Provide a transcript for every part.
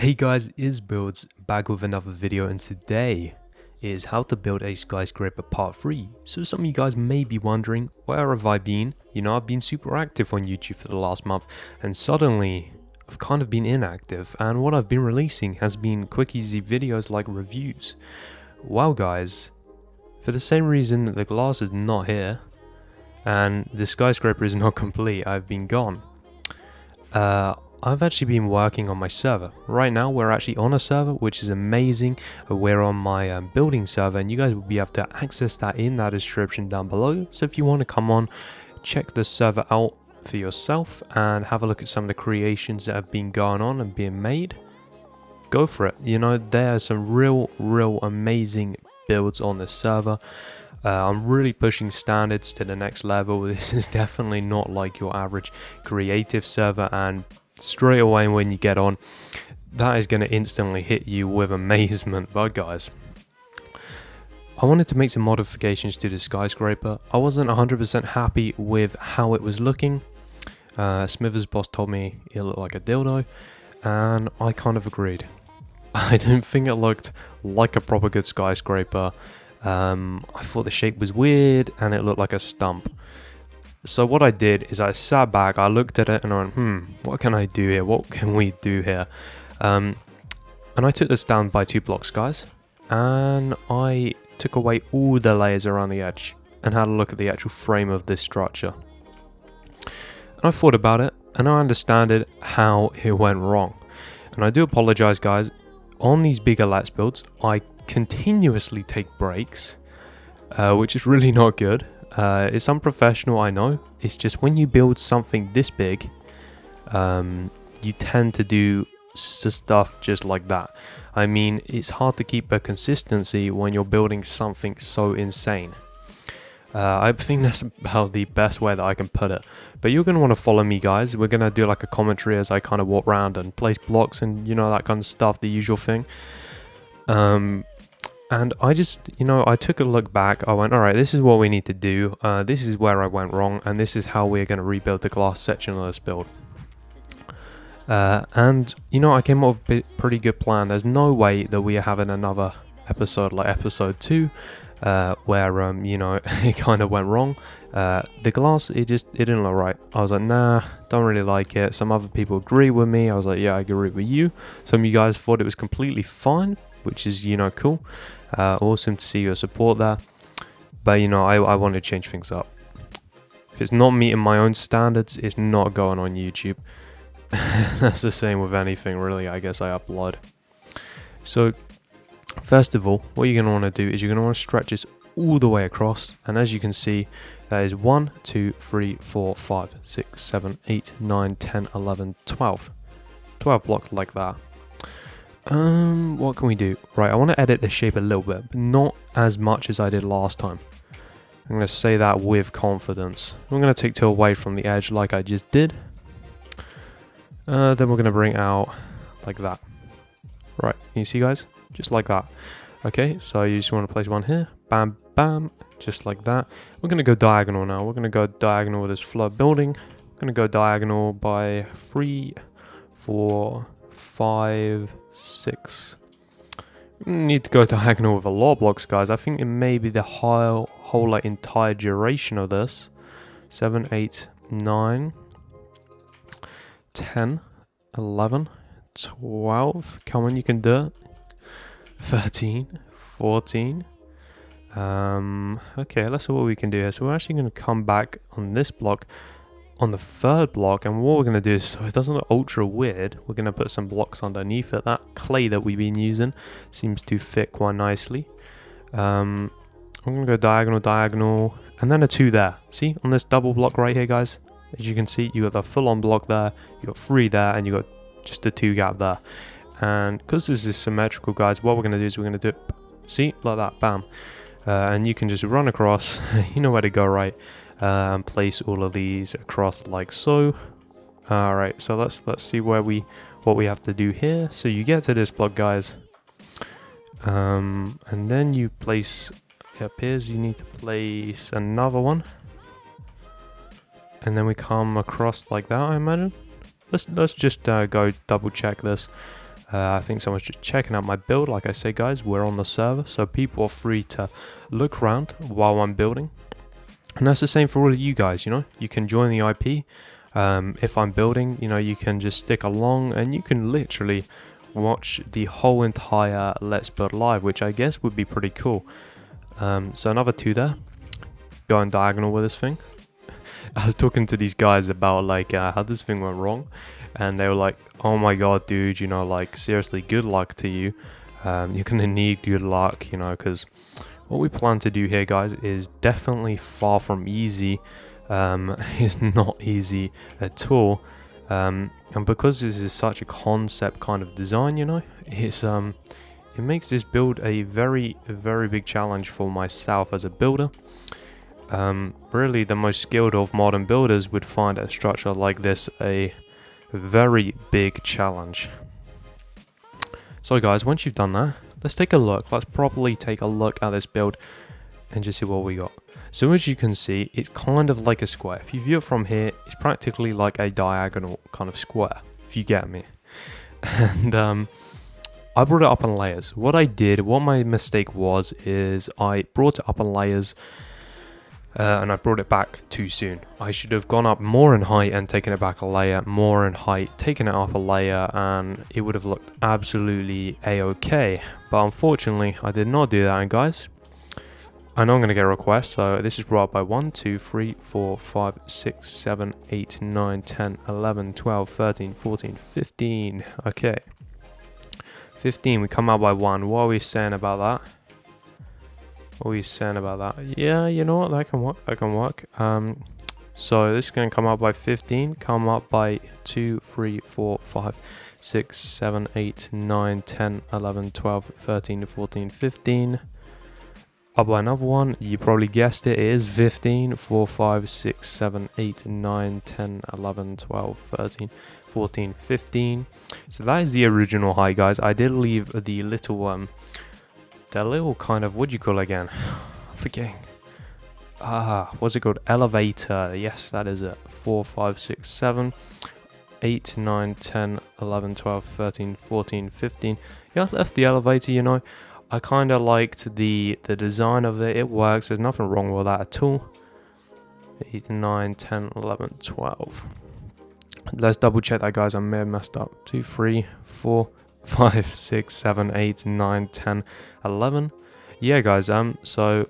Hey guys, it's Buildz back with another video, and today is how to build a skyscraper part 3. So some of you guys may be wondering, where have I been? You know, I've been super active on YouTube for the last month, and suddenly I've kind of been inactive, and what I've been releasing has been quick easy videos like reviews. Well guys, for the same reason that the glass is not here and the skyscraper is not complete, I've been gone. I've actually been working on my server. Right now we're actually on a server, which is amazing. We're on my building server, and you guys will be able to access that in that description down below. So if you want to come on, check the server out for yourself and have a look at some of the creations that have been going on and being made, go for it. You know, there are some real amazing builds on the server. I'm really pushing standards to the next level. This is definitely not like your average creative server, and straight away when you get on, that is going to instantly hit you with amazement. But guys, I wanted to make some modifications to the skyscraper. I wasn't 100% happy with how it was looking. Smithers' boss told me it looked like a dildo, and I kind of agreed. I didn't think it looked like a proper good skyscraper. I thought the shape was weird and it looked like a stump. So what I did is I sat back, I looked at it and I went, what can I do here? What can we do here? And I took this down by 2 blocks, guys. And I took away all the layers around the edge and had a look at the actual frame of this structure. And I thought about it and I understood how it went wrong. And I do apologize, guys. On these bigger Let's Builds, I continuously take breaks, which is really not good. It's unprofessional, I know. It's just when you build something this big, you tend to do stuff just like that. I mean, it's hard to keep a consistency when you're building something so insane. I think that's about the best way that I can put it. But you're going to want to follow me, guys. We're going to do like a commentary as I kind of walk around and place blocks and, you know, that kind of stuff, the usual thing. And I just, you know, I took a look back. I went, all right, this is what we need to do. This is where I went wrong. And this is how we're going to rebuild the glass section of this build. And, you know, I came up with a pretty good plan. There's no way that we are having another episode like episode 2, where, you know, it kind of went wrong. The glass, it didn't look right. I was like, nah, don't really like it. Some other people agree with me. I was like, yeah, I agree with you. Some of you guys thought it was completely fine, which is, you know, cool. Awesome to see your support there. But, you know, I want to change things up. If it's not meeting my own standards, it's not going on YouTube. That's the same with anything, really, I guess I upload. So, first of all, what you're going to want to do is you're going to want to stretch this all the way across. And as you can see, that is 1, 2, 3, 4, 5, 6, 7, 8, 9, 10, 11, 12. 12 blocks like that. What can we do? Right, I want to edit the shape a little bit, but not as much as I did last time. I'm going to say that with confidence. I'm going to take 2 away from the edge like I just did. Then we're going to bring it out like that. Right, can you see, guys? Just like that. Okay, so you just want to place 1 here. Bam, bam, just like that. We're going to go diagonal now. We're going to go diagonal with this flood building. I'm going to go diagonal by 3, 4, 5, 6. Need to go diagonal with a lot of blocks, guys. I think it may be the whole like entire duration of this. 7, 8, 9, 10, 11, 12. Come on, you can do it. 13, 14. Okay, let's see what we can do here. So we're actually going to come back on this block, on the 3rd block, and what we're going to do is, so it doesn't look ultra weird, we're going to put some blocks underneath it. That clay that we've been using seems to fit quite nicely. I'm going to go diagonal, and then a 2 there. See, on this double block right here, guys, as you can see, you got the full-on block there, you got 3 there, and you got just a 2 gap there. And because this is symmetrical, guys, what we're going to do is we're going to do it, see, like that, bam. And you can just run across, you know where to go, right? And place all of these across like so. Alright, so let's see what we have to do here. So you get to this block, guys, and then you place, it appears you need to place another one, and then we come across like that, I imagine. Let's just go double check this. I think someone's just checking out my build. Like I say, guys, we're on the server, so people are free to look around while I'm building. And that's the same for all of you guys, you know. You can join the IP. If I'm building, you know, you can just stick along and you can literally watch the whole entire Let's Build live, which I guess would be pretty cool. So another 2 there. Going diagonal with this thing. I was talking to these guys about like how this thing went wrong, and they were like, oh my god, dude, you know, like seriously, good luck to you. You're gonna need good luck, you know, because what we plan to do here, guys, is definitely far from easy. It's not easy at all, and because this is such a concept kind of design, you know, it's it makes this build a very big challenge for myself as a builder. Really, the most skilled of modern builders would find a structure like this a very big challenge. So guys, once you've done that, let's take a look. Let's properly take a look at this build and just see what we got. So as you can see, it's kind of like a square. If you view it from here, it's practically like a diagonal kind of square, if you get me. And I brought it up in layers. What my mistake was, is I brought it up in layers and I brought it back too soon. I should have gone up more in height and taken it back a layer, more in height, taken it up a layer, and it would have looked absolutely a-okay. But unfortunately, I did not do that. And guys, I know I'm going to get a request, so this is brought up by 1, 2, 3, 4, 5, 6, 7, 8, 9, 10, 11, 12, 13, 14, 15. Okay. 15, we come out by 1. What are we saying about that? What are we saying about that? Yeah, you know what? That can work. That can work. So this is going to come out by 15. Come up by 2, 3, 4, 5, 6, 7, 8, 9, 10, 11, 12, 13, 14, 15. Up by another one, you probably guessed it, it is 15, 4, 5, 6, 7, 8, 9, 10, 11, 12, 13, 14, 15. So that is the original height, guys. I did leave the little, kind of, what do you call it again? I'm forgetting. What's it called? Elevator. Yes, that is it. 4, 5, 6, 7, 8, 9, 10, 11, 12, 13, 14, 15. Yeah, I left the elevator, you know. I kind of liked the design of it. It works. There's nothing wrong with that at all. 8, 9, 10, 11, 12. Let's double check that, guys. I may have messed up. 2, 3, 4, 5, 6, 7, 8, 9, 10, 11. Yeah, guys. So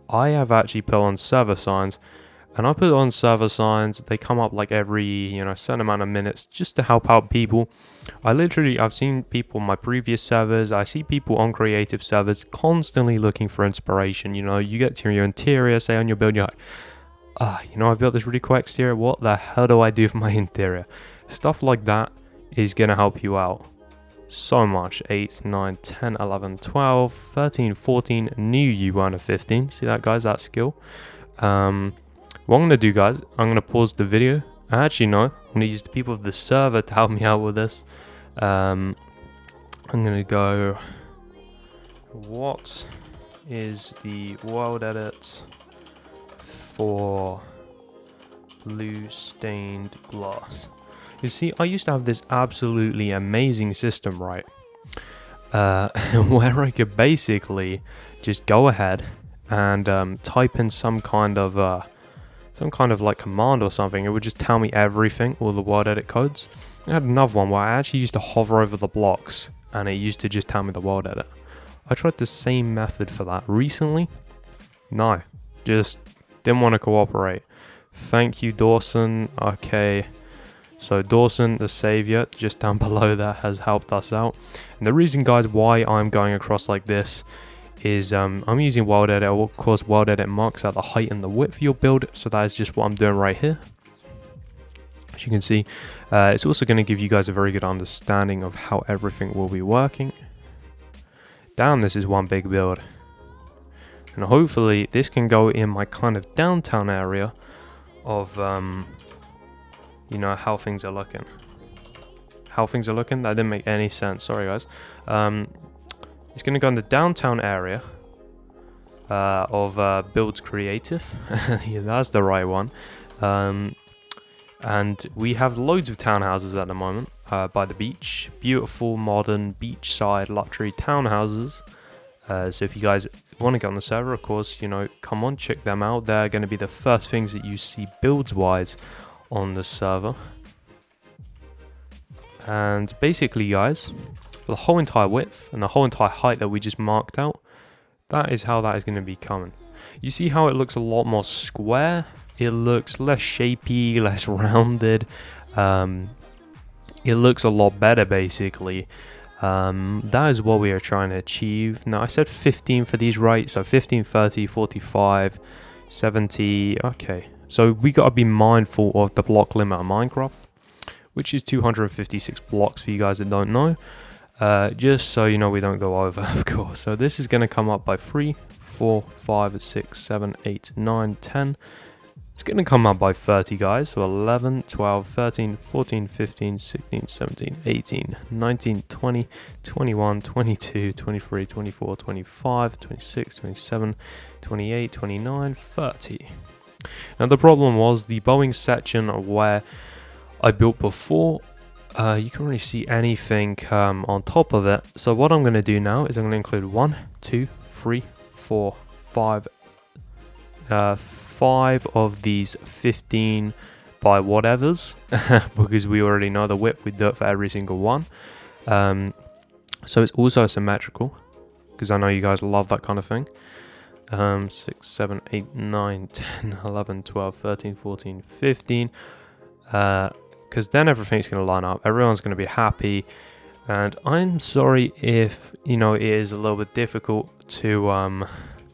I have actually put on server signs. And I put on server signs, they come up like every, you know, certain amount of minutes just to help out people. I've seen people on my previous servers, I see people on creative servers constantly looking for inspiration. You know, you get to your interior, say on your build, you're like, you know, I built this really cool exterior, what the hell do I do for my interior? Stuff like that is going to help you out so much. 8, 9, 10, 11, 12, 13, 14, knew you weren't a 15. See that, guys, that skill. What I'm going to do, guys, I'm going to pause the video. Actually, no, I'm going to use the people of the server to help me out with this. I'm going to go, what is the world edit for blue stained glass? You see, I used to have this absolutely amazing system, right? Where I could basically just go ahead and type in some kind of like command or something. It would just tell me everything, all the word edit codes. I had another one where I actually used to hover over the blocks and it used to just tell me the word edit. I tried the same method for that recently. No, just didn't want to cooperate. Thank you, Dawson. Okay, so Dawson, the savior, just down below there, has helped us out. And the reason, guys, why I'm going across like this is I'm using world edit. Of course, world edit marks out the height and the width of your build, so that is just what I'm doing right here. As you can see, it's also going to give you guys a very good understanding of how everything will be working. Damn, this is one big build, and hopefully this can go in my kind of downtown area of you know, how things are looking. That didn't make any sense, sorry guys. It's going to go in the downtown area of Buildz Creative. Yeah, that's the right one. And we have loads of townhouses at the moment. by the beach. Beautiful modern beachside luxury townhouses. So if you guys want to get on the server, of course, you know, come on, check them out. They're going to be the first things that you see builds wise on the server. And basically, guys, for the whole entire width and the whole entire height that we just marked out, that is how that is going to be coming. You see how it looks a lot more square? It looks less shapy, less rounded. It looks a lot better, basically. That is what we are trying to achieve. Now, I said 15 for these, right? So 15, 30, 45, 70. Okay. So we got to be mindful of the block limit on Minecraft, which is 256 blocks for you guys that don't know. Just so you know we don't go over, of course. So this is going to come up by 3, 4, 5, 6, 7, 8, 9, 10. It's going to come up by 30, guys. So 11, 12, 13, 14, 15, 16, 17, 18, 19, 20, 21, 22, 23, 24, 25, 26, 27, 28, 29, 30. Now the problem was the bowing section where I built before. You can't really see anything on top of it. So what I'm going to do now is I'm going to include 1, 2, 3, 4, 5, 5 of these 15 by whatevers because we already know the width. We do it for every single one. So it's also symmetrical because I know you guys love that kind of thing. 6, 7, 8, 9, 10, 11, 12, 13, 14, 15. Because then everything's going to line up. Everyone's going to be happy. And I'm sorry if, you know, it is a little bit difficult to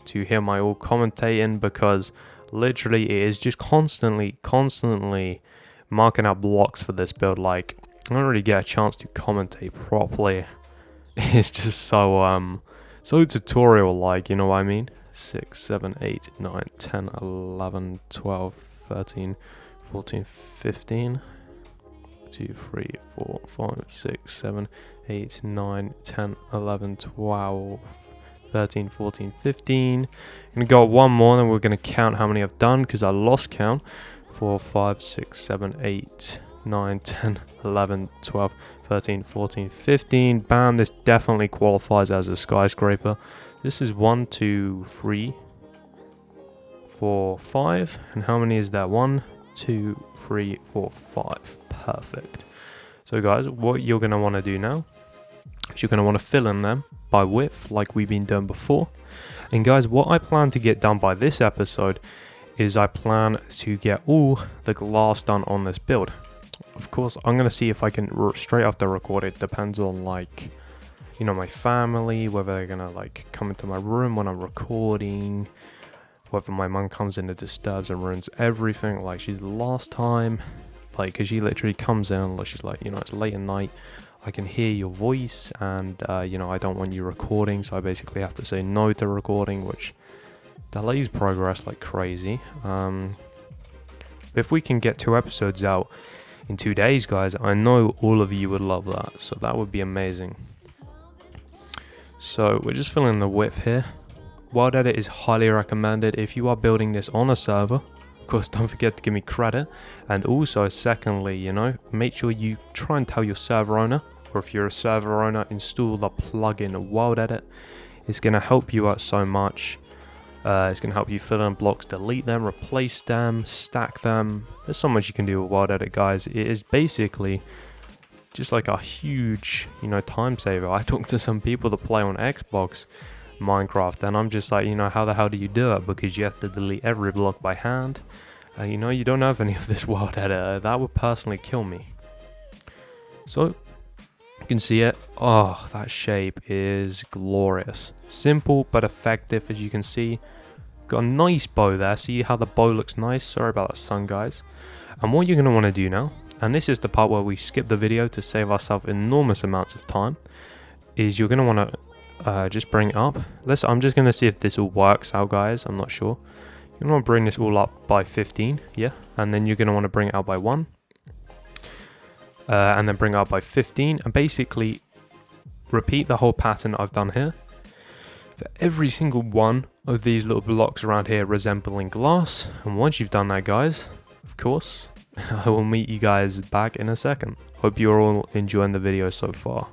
hear my all commentating, because literally it is just constantly marking out blocks for this build. Like, I don't really get a chance to commentate properly. It's just so tutorial like, you know what I mean? 6, 7, 8, 9, 10, 11, 12, 13, 14, 15, 2, 3, 4, 5, 6, 7, 8, 9, 10, 11, 12, 13, 14, 15. I'm going to go one more, then we're going to count how many I've done because I lost count. 4, 5, 6, 7, 8, 9, 10, 11, 12, 13, 14, 15. Bam, this definitely qualifies as a skyscraper. This is 1, 2, 3, 4, 5. And how many is that? 1, 2, 3, 4, 5. Perfect. So guys, what you're going to want to do now is you're going to want to fill in them by width like we've been doing before. And guys, what I plan to get done by this episode is I plan to get all the glass done on this build. Of course, I'm going to see if I can straight after record it. Depends on, like, you know, my family, whether they're going to like come into my room when I'm recording, whether my mum comes in and disturbs and ruins everything like she did last time. Like, because she literally comes in, like, she's like, you know, it's late at night, I can hear your voice, and you know, I don't want you recording, so I basically have to say no to recording, which delays progress like crazy. If we can get 2 episodes out in 2 days, guys, I know all of you would love that, so that would be amazing. So we're just filling the width here. World Edit is highly recommended if you are building this on a server. Of course, don't forget to give me credit. And also, secondly, you know, make sure you try and tell your server owner, or if you're a server owner, install the plugin World Edit. It's going to help you out so much. It's going to help you fill in blocks, delete them, replace them, stack them. There's so much you can do with World Edit, guys. It is basically just like a huge, you know, time saver. I talked to some people that play on Xbox Minecraft, and I'm just like, you know, how the hell do you do it? Because you have to delete every block by hand. You know, you don't have any of this World Edit. That would personally kill me. So you can see it. Oh, that shape is glorious. Simple but effective, as you can see. Got a nice bow there. See how the bow looks nice? Sorry about that sun, guys. And what you're going to want to do now, and this is the part where we skip the video to save ourselves enormous amounts of time, is you're going to want to just bring it up. I'm just going to see if this all works out, guys. I'm not sure. You want to bring this all up by 15, yeah? And then you're going to want to bring it out by 1. And then bring it up by 15. And basically repeat the whole pattern that I've done here for every single one of these little blocks around here resembling glass. And once you've done that, guys, of course, I will meet you guys back in a second. Hope you're all enjoying the video so far.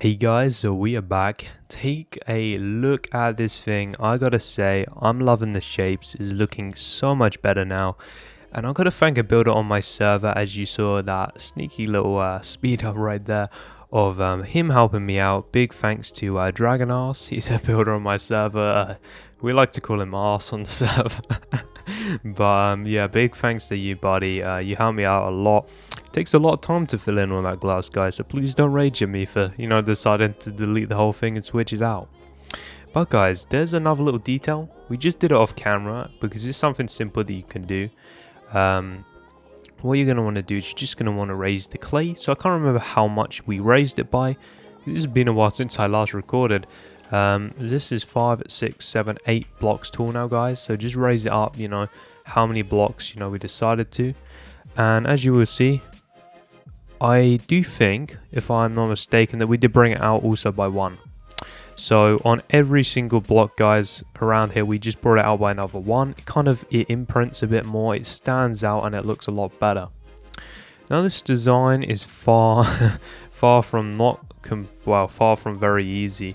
Hey guys, so we are back. Take a look at this thing. I gotta say, I'm loving the shapes. It's looking so much better now. And I gotta thank a builder on my server, as you saw that sneaky little speed up right there of him helping me out. Big thanks to Dragon Arse. He's a builder on my server. We like to call him Arse on the server. But yeah, big thanks to you, buddy. You helped me out a lot. It takes a lot of time to fill in all that glass, guys, so please don't rage at me for, you know, deciding to delete the whole thing and switch it out. But guys, there's another little detail. We just did it off camera because it's something simple that you can do. What you're going to want to do is you're just going to want to raise the clay. So I can't remember how much we raised it by. This has been a while since I last recorded. This is 5, 6, 7, 8 blocks tall now, guys. So just raise it up, you know, how many blocks, you know, we decided to. And as you will see, I do think, if I'm not mistaken, that we did bring it out also by 1. So on every single block, guys, around here, we just brought it out by another 1. It imprints a bit more, it stands out, and it looks a lot better. Now this design is far from very easy,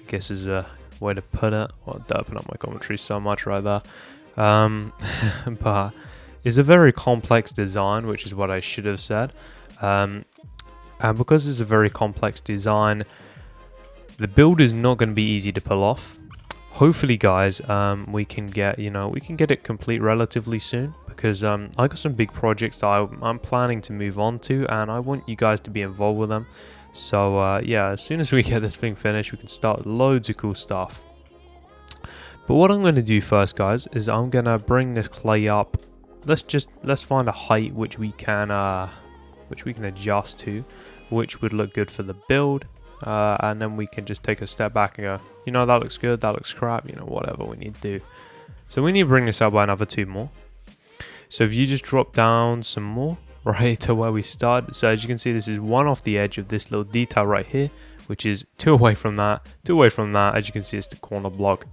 I guess is a way to put it. Well, derping up my commentary so much right there. But it's a very complex design, which is what I should have said. And because it's a very complex design, the build is not going to be easy to pull off. Hopefully, guys, we can get it complete relatively soon, because I got some big projects that I'm planning to move on to, and I want you guys to be involved with them. So yeah, as soon as we get this thing finished, we can start loads of cool stuff. But what I'm going to do first, guys, is I'm going to bring this clay up. Let's find a height which we can adjust to, which would look good for the build. And then we can just take a step back and go, you know, that looks good, that looks crap, you know, whatever we need to do. So we need to bring this up by another 2 more. So if you just drop down some more, right to where we started. So as you can see, this is 1 off the edge of this little detail right here, which is 2 away from that, 2 away from that. As you can see, it's the corner block.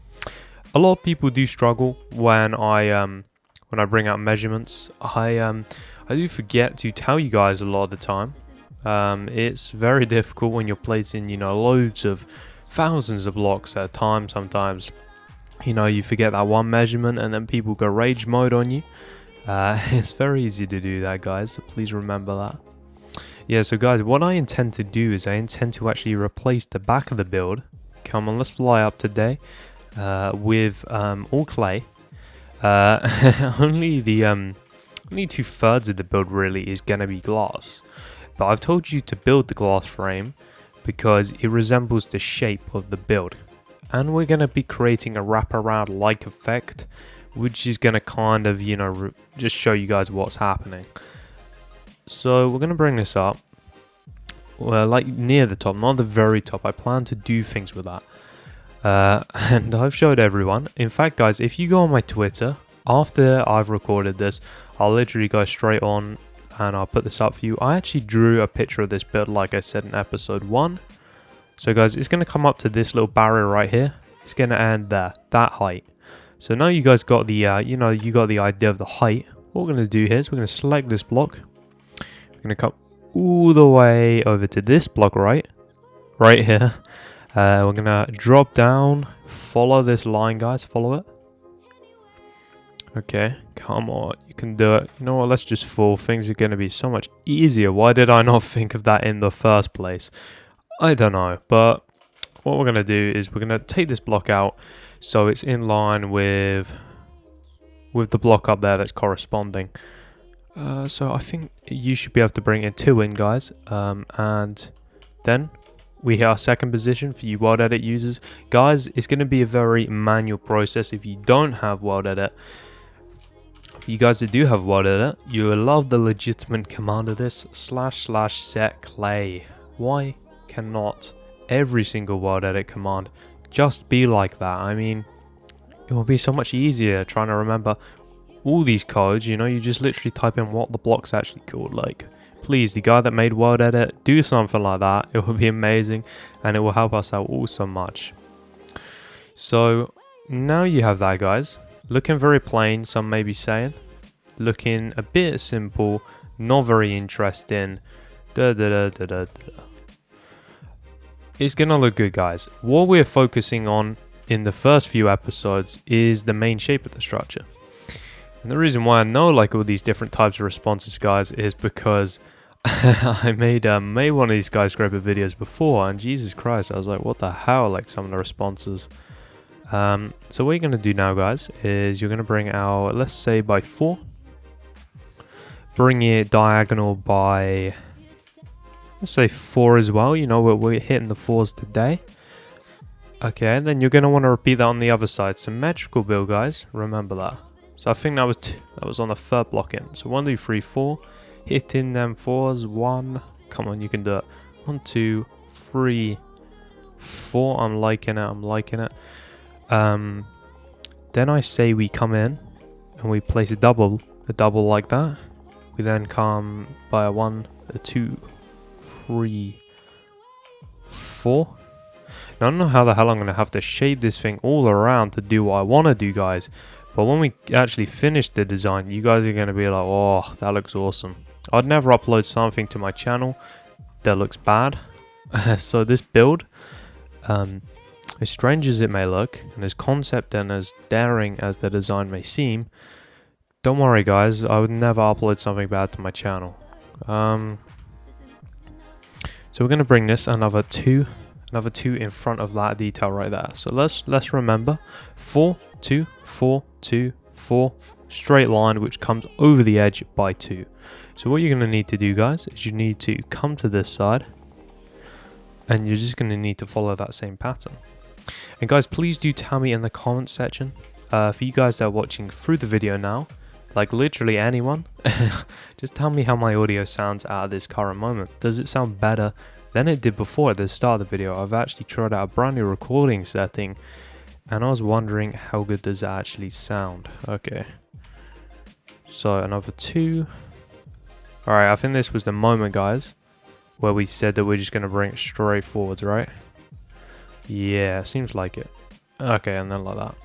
A lot of people do struggle when I bring out measurements. I do forget to tell you guys a lot of the time. It's very difficult when you're placing, you know, loads of thousands of blocks at a time. Sometimes, you know, you forget that one measurement and then people go rage mode on you. It's very easy to do that, guys, so please remember that. Yeah, so guys, what I intend to do is I intend to actually replace the back of the build. Come on, let's fly up today, with all clay. Only 2/3 of the build really is going to be glass. But I've told you to build the glass frame because it resembles the shape of the build. And we're going to be creating a wraparound like effect, which is going to kind of, you know, just show you guys what's happening. So we're going to bring this up. Well, like near the top, not the very top. I plan to do things with that. And I've showed everyone. In fact, guys, if you go on my Twitter, after I've recorded this, I'll literally go straight on and I'll put this up for you. I actually drew a picture of this build, like I said in episode 1. So guys, it's going to come up to this little barrier right here. It's going to end there, that height. So now you guys got the, you got the idea of the height. What we're going to do here is we're going to select this block. We're going to come all the way over to this block right here. We're going to drop down, follow this line, guys, follow it. Okay, come on, you can do it. You know what, let's just fall. Things are going to be so much easier. Why did I not think of that in the first place? I don't know, but what we're going to do is we're going to take this block out so it's in line with the block up there that's corresponding. So I think you should be able to bring in 2 in, guys. And then we hit our second position for you World Edit users. Guys, it's going to be a very manual process if you don't have World Edit. You guys that do have World Edit, you will love the legitimate command of this, //set clay. Why cannot every single World Edit command just be like that? I mean, it will be so much easier trying to remember all these codes. You know, you just literally type in what the block's actually called. Like, please, the guy that made World Edit, do something like that. It would be amazing, and it will help us out all so much. So now you have that, guys. Looking very plain, some may be saying. Looking a bit simple, not very interesting. It's gonna look good, guys. What we're focusing on in the first few episodes is the main shape of the structure. And the reason why I know like all these different types of responses, guys, is because I made one of these skyscraper videos before, and Jesus Christ, I was like, what the hell, like some of the responses. So what you're going to do now, guys, is you're going to bring out, let's say by 4. Bring it diagonal by, let's say 4 as well. You know, we're hitting the 4s today. Okay, and then you're going to want to repeat that on the other side. Symmetrical build, guys. Remember that. So I think that was on the 3rd block in. So 1, 2, 3, 4. Hitting them 4s. 1. Come on, you can do it. 1, 2, 3, 4. I'm liking it. I'm liking it. Then I say we come in and we place a double like that. We then come by a 1, a 2, 3, 4. Now, I don't know how the hell I'm going to have to shape this thing all around to do what I want to do, guys. But when we actually finish the design, you guys are going to be like, oh, that looks awesome. I'd never upload something to my channel that looks bad. So this build, as strange as it may look, and as concept and as daring as the design may seem, don't worry, guys, I would never upload something bad to my channel. So we're going to bring this another two in front of that detail right there. So let's remember 4, 2, 4, 2, 4, straight line which comes over the edge by 2. So what you're going to need to do, guys, is you need to come to this side, and you're just going to need to follow that same pattern. And guys, please do tell me in the comments section, for you guys that are watching through the video now, like literally anyone, just tell me how my audio sounds at this current moment. Does it sound better than it did before at the start of the video? I've actually tried out a brand new recording setting, and I was wondering how good does it actually sound. Okay, so another 2. Alright, I think this was the moment, guys, where we said that we're just going to bring it straight forwards, right? Yeah, seems like it. Okay, and then like that.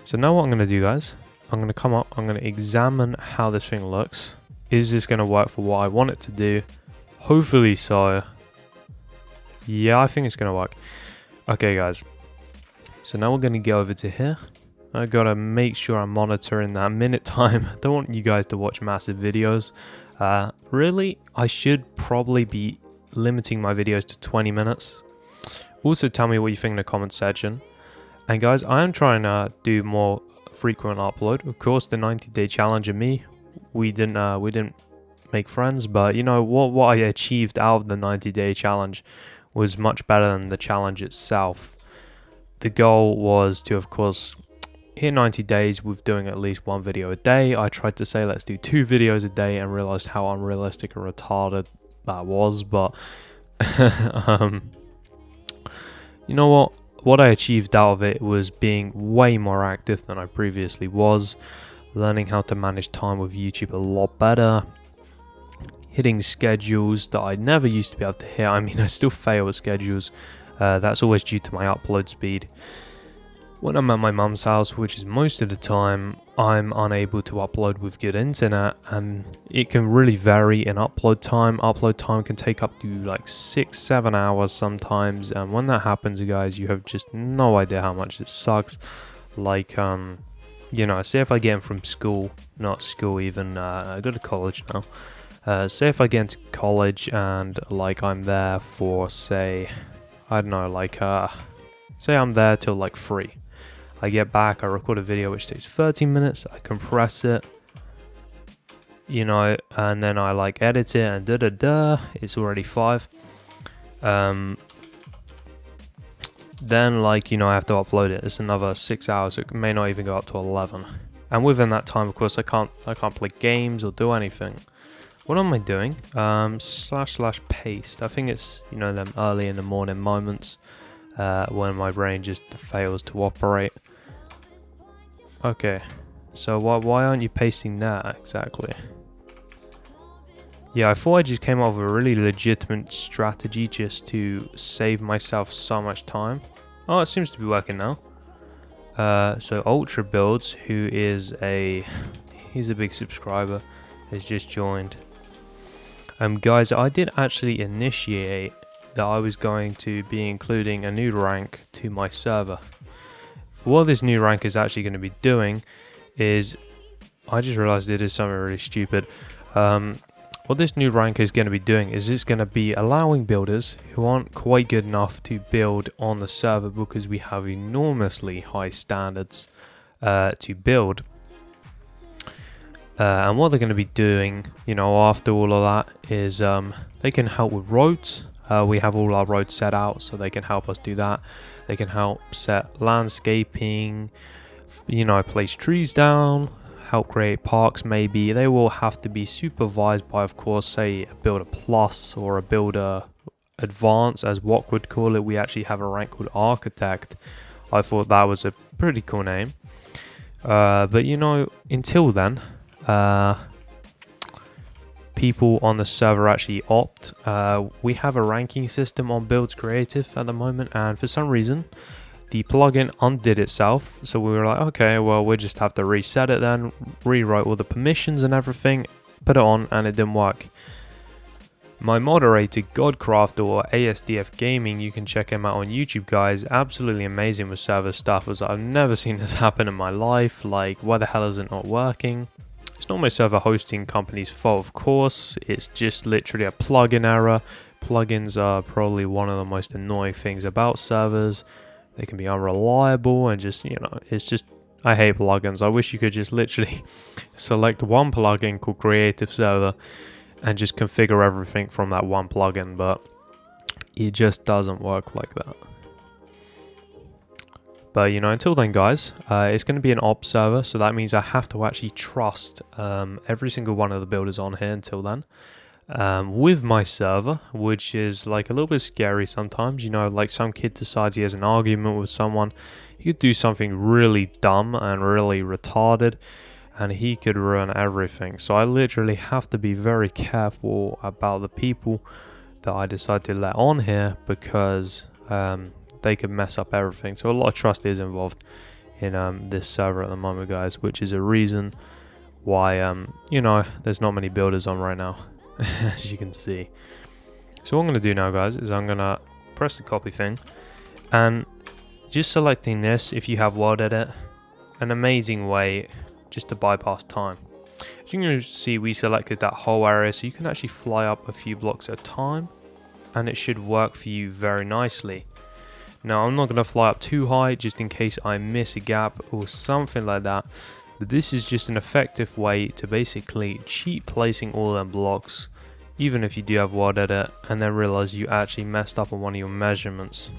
So now what I'm going to do, guys, I'm going to come up, I'm going to examine how this thing looks. Is this going to work for what I want it to do? Hopefully so. Yeah, I think it's going to work. Okay, guys. So now we're going to go over to here. I got to make sure I'm monitoring that minute time. I don't want you guys to watch massive videos. Really, I should probably be limiting my videos to 20 minutes. Also, tell me what you think in the comment section. And guys, I am trying to do more frequent upload. Of course, the 90-day challenge and me, we didn't make friends, but you know what I achieved out of the 90-day challenge was much better than the challenge itself. The goal was to, of course, hit 90 days with doing at least 1 video a day. I tried to say let's do 2 videos a day and realized how unrealistic and retarded that was, but you know what I achieved out of it was being way more active than I previously was, learning how to manage time with YouTube a lot better, hitting schedules that I never used to be able to hit. I mean, I still fail at schedules. That's always due to my upload speed. When I'm at my mum's house, which is most of the time, I'm unable to upload with good internet, and it can really vary in upload time. Upload time can take up to like 6-7 hours sometimes, and when that happens, you guys, you have just no idea how much it sucks. Like, you know, say if I get in from school, not school even, I go to college now. Say if I get into college and like I'm there for, say, I don't know, like, say I'm there till like 3. I get back, I record a video which takes 13 minutes, I compress it, you know, and then I like edit it and it's already 5. Then like, you know, I have to upload it. It's another 6 hours. It may not even go up to 11. And within that time, of course, I can't play games or do anything. What am I doing? / paste. I think it's, you know, them early in the morning moments when my brain just fails to operate. Okay, so why aren't you pasting that exactly? yeah, I thought I just came up with a really legitimate strategy just to save myself so much time. Oh, it seems to be working now. So Ultra Buildz, who is he's a big subscriber, has just joined. Guys, I did actually initiate that I was going to be including a new rank to my server. What this new rank is actually going to be doing is, I just realized it is something really stupid. What this new rank is going to be doing is it's going to be allowing builders who aren't quite good enough to build on the server, because we have enormously high standards to build. And what they're going to be doing, you know, after all of that is they can help with roads. We have all our roads set out, so they can help us do that. They can help set landscaping, you know, place trees down, help create parks maybe. They will have to be supervised by, of course, say a builder plus or a builder advanced, as what would call it. We actually have a rank called architect. I thought that was a pretty cool name. But you know, until then, people on the server actually opt. We have a ranking system on Buildz Creative at the moment, and for some reason the plugin undid itself, so we were like, okay, well, we'll just have to reset it then, rewrite all the permissions and everything, put it on, and it didn't work. My moderator, Godcraft or ASDF Gaming, you can check him out on YouTube, guys. Absolutely amazing with server stuff. Was I've never seen this happen in my life. Like, why the hell is it not working? It's not my server hosting company's fault, of course. It's just literally a plugin error. Plugins are probably one of the most annoying things about servers. They can be unreliable and just, you know, it's just, I hate plugins. I wish you could just literally select one plugin called Creative Server and just configure everything from that one plugin, but it just doesn't work like that. But you know, until then, guys, it's going to be an ops server, so that means I have to actually trust every single one of the builders on here until then. With my server, which is like a little bit scary sometimes. You know, like some kid decides he has an argument with someone, he could do something really dumb and really retarded, and he could ruin everything. So I literally have to be very careful about the people that I decide to let on here, because they could mess up everything. So a lot of trust is involved in this server at the moment, guys, which is a reason why you know, there's not many builders on right now. As you can see. So what I'm going to do now, guys, is I'm going to press the copy thing, and just selecting this, if you have world edit, an amazing way just to bypass time. As you can see, we selected that whole area, so you can actually fly up a few blocks at a time, and it should work for you very nicely. Now, I'm not going to fly up too high just in case I miss a gap or something like that. But this is just an effective way to basically cheat placing all them blocks, even if you do have world edit, and then realize you actually messed up on one of your measurements.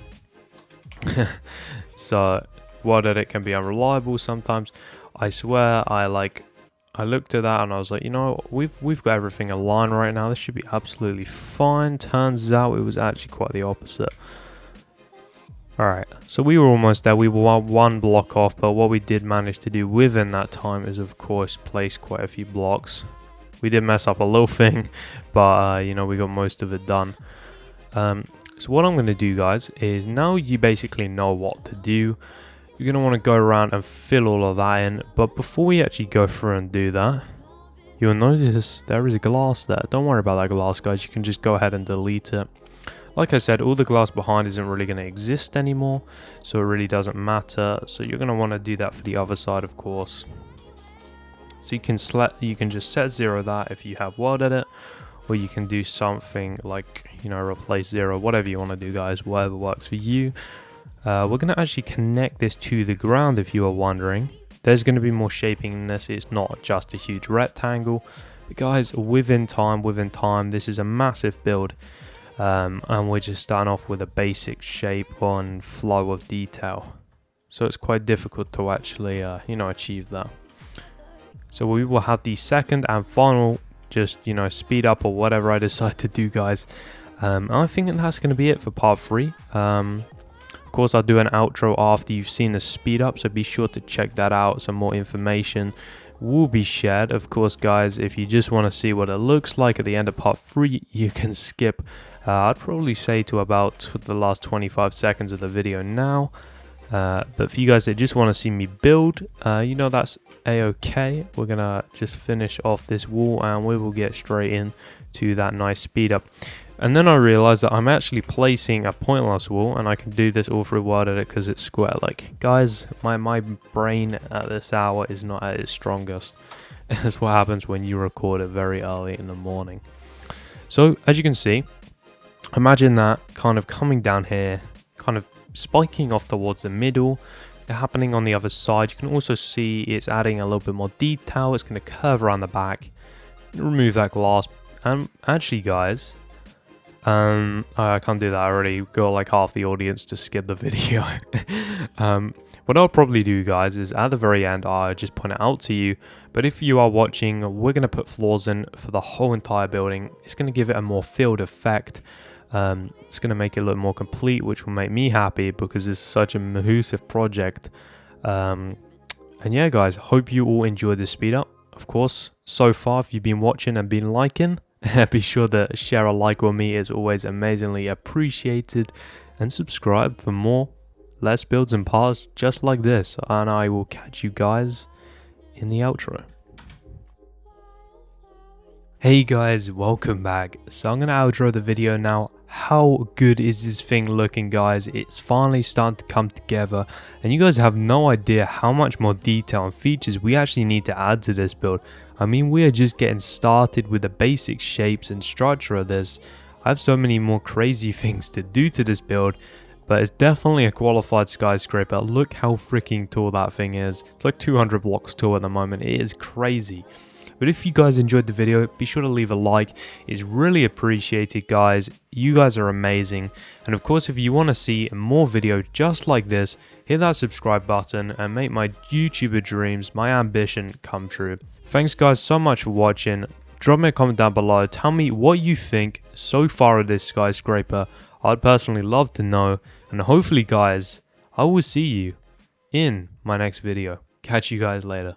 So world edit can be unreliable sometimes. I swear, I looked at that and I was like, you know, we've got everything aligned right now. This should be absolutely fine. Turns out it was actually quite the opposite. Alright, so we were almost there. We were one block off, but what we did manage to do within that time is, of course, place quite a few blocks. We did mess up a little thing, but, you know, we got most of it done. So what I'm going to do, guys, is now you basically know what to do. You're going to want to go around and fill all of that in, but before we actually go through and do that, you'll notice there is a glass there. Don't worry about that glass, guys. You can just go ahead and delete it. Like I said, all the glass behind isn't really going to exist anymore, so it really doesn't matter. So you're going to want to do that for the other side, of course. So you can just set 0 that if you have world edit, or you can do something like, you know, replace 0, whatever you want to do, guys, whatever works for you. We're going to actually connect this to the ground, if you are wondering. There's going to be more shaping in this. It's not just a huge rectangle. But guys, within time, this is a massive build. And we're just starting off with a basic shape on flow of detail, so it's quite difficult to actually you know, achieve that. So we will have the second and final, just, you know, speed up or whatever I decide to do, guys. I think that's going to be it for part 3. Of course, I'll do an outro after you've seen the speed up, so be sure to check that out. Some more information, will be shared. Of course, guys, if you just want to see what it looks like at the end of part 3, you can skip, I'd probably say, to about the last 25 seconds of the video now. But for you guys that just want to see me build, you know, that's a-okay. We're gonna just finish off this wall and we will get straight in to that nice speed up. And then I realized that I'm actually placing a pointless wall, and I can do this all through word edit because it's square. Like, guys, my brain at this hour is not at its strongest. That's what happens when you record it very early in the morning. So as you can see, imagine that kind of coming down here, kind of spiking off towards the middle, happening on the other side. You can also see it's adding a little bit more detail. It's going to curve around the back, remove that glass. And actually, guys, I can't do that. I already got like half the audience to skip the video. What I'll probably do, guys, is at the very end, I'll just point it out to you. But if you are watching, we're going to put floors in for the whole entire building. It's going to give it a more filled effect. It's going to make it a little more complete, which will make me happy because it's such a massive project. And yeah, guys, hope you all enjoyed this speed up. Of course, so far, if you've been watching and been liking, be sure to share a like with me. It's always amazingly appreciated. And subscribe for more Let's Builds and parts just like this. And I will catch you guys in the outro. Hey guys, welcome back. So I'm going to outro the video now. How good is this thing looking, guys? It's finally starting to come together, and you guys have no idea how much more detail and features we actually need to add to this build. I mean, we are just getting started with the basic shapes and structure of this. I have so many more crazy things to do to this build, but it's definitely a qualified skyscraper. Look how freaking tall that thing is. It's like 200 blocks tall at the moment. It is crazy. But if you guys enjoyed the video, be sure to leave a like. It's really appreciated, guys. You guys are amazing. And of course, if you want to see more videos just like this, hit that subscribe button and make my YouTuber dreams, my ambition, come true. Thanks, guys, so much for watching. Drop me a comment down below. Tell me what you think so far of this skyscraper. I'd personally love to know. And hopefully, guys, I will see you in my next video. Catch you guys later.